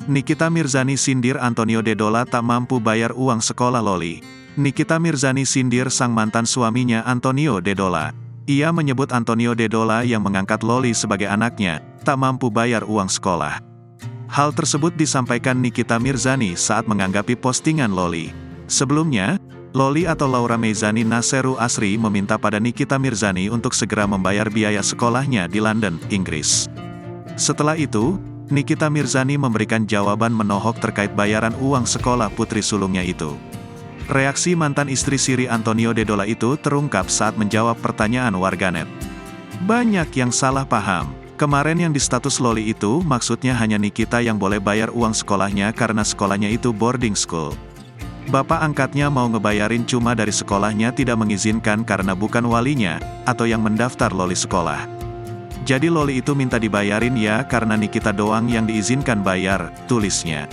Nikita Mirzani sindir Antonio Dedola tak mampu bayar uang sekolah Loli. Nikita Mirzani sindir sang mantan suaminya Antonio Dedola. Ia menyebut Antonio Dedola yang mengangkat Loli sebagai anaknya, tak mampu bayar uang sekolah. Hal tersebut disampaikan Nikita Mirzani saat menanggapi postingan Loli. Sebelumnya, Loli atau Laura Meizani Naseru Asri meminta pada Nikita Mirzani untuk segera membayar biaya sekolahnya di London, Inggris. Setelah itu, Nikita Mirzani memberikan jawaban menohok terkait bayaran uang sekolah putri sulungnya itu. Reaksi mantan istri Siri Antonio Dedola itu terungkap saat menjawab pertanyaan warganet. Banyak yang salah paham. Kemarin yang di status Loli itu maksudnya hanya Nikita yang boleh bayar uang sekolahnya karena sekolahnya itu boarding school. Bapak angkatnya mau ngebayarin cuma dari sekolahnya tidak mengizinkan karena bukan walinya, atau yang mendaftar Loli sekolah. Jadi Loli itu minta dibayarin ya karena Nikita doang yang diizinkan bayar, tulisnya.